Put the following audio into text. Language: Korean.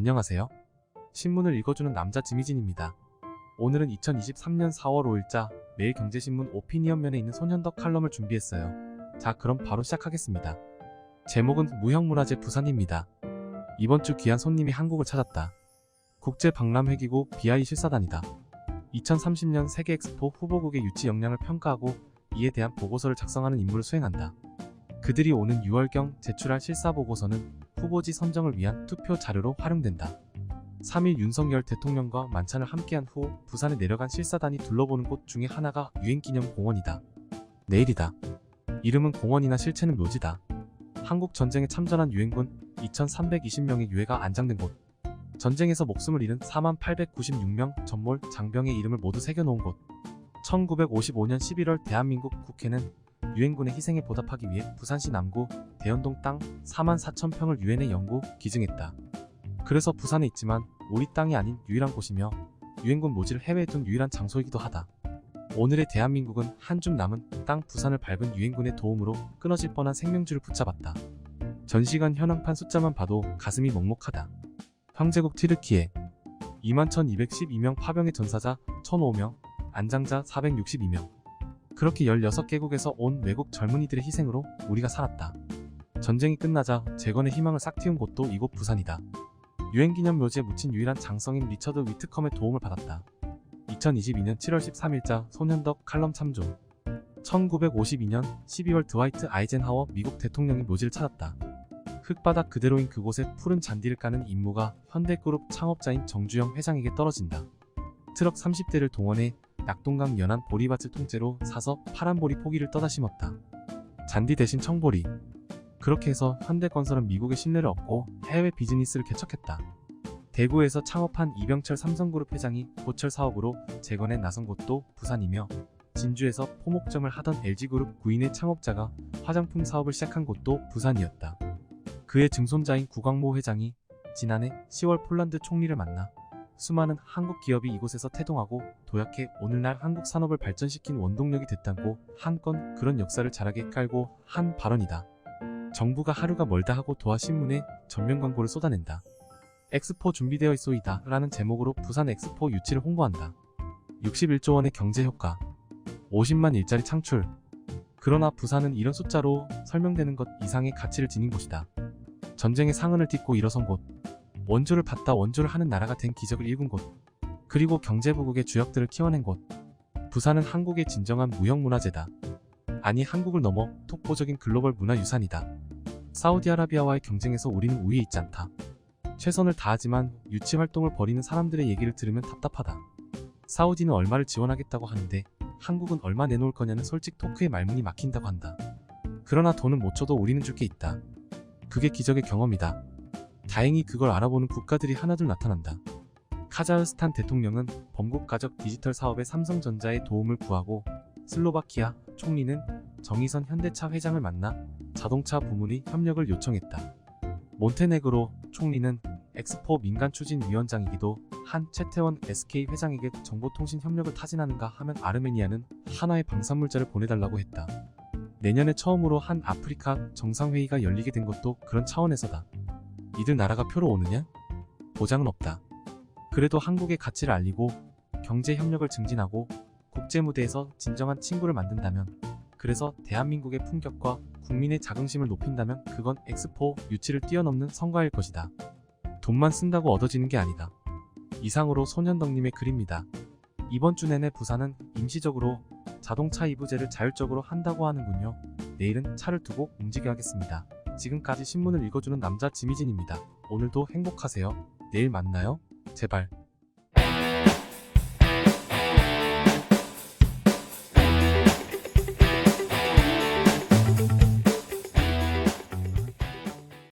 안녕하세요. 신문을 읽어주는 남자 지미진입니다. 오늘은 2023년 4월 5일자 매일경제신문 오피니언면에 있는 손현덕 칼럼을 준비했어요. 자, 그럼 바로 시작하겠습니다. 제목은 무형문화재 부산입니다. 이번 주 귀한 손님이 한국을 찾았다. 국제박람회기구 BI 실사단이다. 2030년 세계 엑스포 후보국의 유치 역량을 평가하고 이에 대한 보고서를 작성하는 임무를 수행한다. 그들이 오는 6월경 제출할 실사보고서는 후보지 선정을 위한 투표 자료로 활용된다. 3일 윤석열 대통령과 만찬을 함께한 후 부산에 내려간 실사단이 둘러보는 곳 중에 하나가 유엔기념공원이다. 내일이다. 이름은 공원이나 실체는 묘지다. 한국 전쟁에 참전한 유엔군 2320명의 유해가 안장된 곳. 전쟁에서 목숨을 잃은 4896명 전몰 장병의 이름을 모두 새겨놓은 곳. 1955년 11월 대한민국 국회는 유엔군의 희생에 보답하기 위해 부산시 남구 대연동 땅 44,000평을 유엔에 영구 기증했다. 그래서 부산에 있지만 우리 땅이 아닌 유일한 곳이며 유엔군 묘지를 해외에 둔 유일한 장소이기도 하다. 오늘의 대한민국은 한 줌 남은 땅 부산을 밟은 유엔군의 도움으로 끊어질 뻔한 생명줄을 붙잡았다. 전시관 현황판 숫자만 봐도 가슴이 먹먹하다. 형제국 튀르키예 21,212명 파병의 전사자 1,005명, 안장자 462명. 그렇게 16개국에서 온 외국 젊은이들의 희생으로 우리가 살았다. 전쟁이 끝나자 재건의 희망을 싹 틔운 곳도 이곳 부산이다. 유엔기념묘지에 묻힌 유일한 장성인 리처드 위트컴의 도움을 받았다. 2022년 7월 13일자 손현덕 칼럼 참조. 1952년 12월 드와이트 아이젠하워 미국 대통령이 묘지를 찾았다. 흙바닥 그대로인 그곳에 푸른 잔디를 까는 임무가 현대그룹 창업자인 정주영 회장에게 떨어진다. 트럭 30대를 동원해 낙동강 연안 보리밭을 통째로 사서 파란 보리 포기를 떠다 심었다. 잔디 대신 청보리. 그렇게 해서 현대건설은 미국의 신뢰를 얻고 해외 비즈니스를 개척했다. 대구에서 창업한 이병철 삼성그룹 회장이 고철 사업으로 재건에 나선 곳도 부산이며 진주에서 포목점을 하던 LG그룹 구인의 창업자가 화장품 사업을 시작한 곳도 부산이었다. 그의 증손자인 구광모 회장이 지난해 10월 폴란드 총리를 만나 수많은 한국 기업이 이곳에서 태동하고 도약해 오늘날 한국 산업을 발전시킨 원동력이 됐다고 한 건 그런 역사를 자라게 깔고 한 발언이다. 정부가 하루가 멀다 하고 도하신문에 전면 광고를 쏟아낸다. 엑스포 준비되어 있소이다 라는 제목으로 부산 엑스포 유치를 홍보한다. 61조 원의 경제 효과, 50만 일자리 창출. 그러나 부산은 이런 숫자로 설명되는 것 이상의 가치를 지닌 곳이다. 전쟁의 상흔을 딛고 일어선 곳, 원조를 받다 원조를 하는 나라가 된 기적을 일군 곳, 그리고 경제부국의 주역들을 키워낸 곳. 부산은 한국의 진정한 무형문화재다. 아니, 한국을 넘어 독보적인 글로벌 문화유산이다. 사우디아라비아와의 경쟁에서 우리는 우위에 있지 않다. 최선을 다하지만 유치활동을 벌이는 사람들의 얘기를 들으면 답답하다. 사우디는 얼마를 지원하겠다고 하는데 한국은 얼마 내놓을 거냐는 솔직 토크에 말문이 막힌다고 한다. 그러나 돈은 못 줘도 우리는 줄 게 있다. 그게 기적의 경험이다. 다행히 그걸 알아보는 국가들이 하나둘 나타난다. 카자흐스탄 대통령은 범국가적 디지털 사업에 삼성전자의 도움을 구하고 슬로바키아 총리는 정의선 현대차 회장을 만나 자동차 부문의 협력을 요청했다. 몬테네그로 총리는 엑스포 민간추진위원장이기도 한 최태원 SK 회장에게 정보통신 협력을 타진하는가 하면 아르메니아는 하나의 방산물자를 보내달라고 했다. 내년에 처음으로 한 아프리카 정상회의가 열리게 된 것도 그런 차원에서다. 이들 나라가 표로 오느냐? 보장은 없다. 그래도 한국의 가치를 알리고 경제협력을 증진하고 국제무대에서 진정한 친구를 만든다면, 그래서 대한민국의 품격과 국민의 자긍심을 높인다면 그건 엑스포 유치를 뛰어넘는 성과일 것이다. 돈만 쓴다고 얻어지는 게 아니다. 이상으로 손현덕님의 글입니다. 이번 주 내내 부산은 임시적으로 자동차 이부제를 자율적으로 한다고 하는군요. 내일은 차를 두고 움직여야겠습니다. 지금까지 신문을 읽어주는 남자 지미진입니다. 오늘도 행복하세요. 내일 만나요. 제발.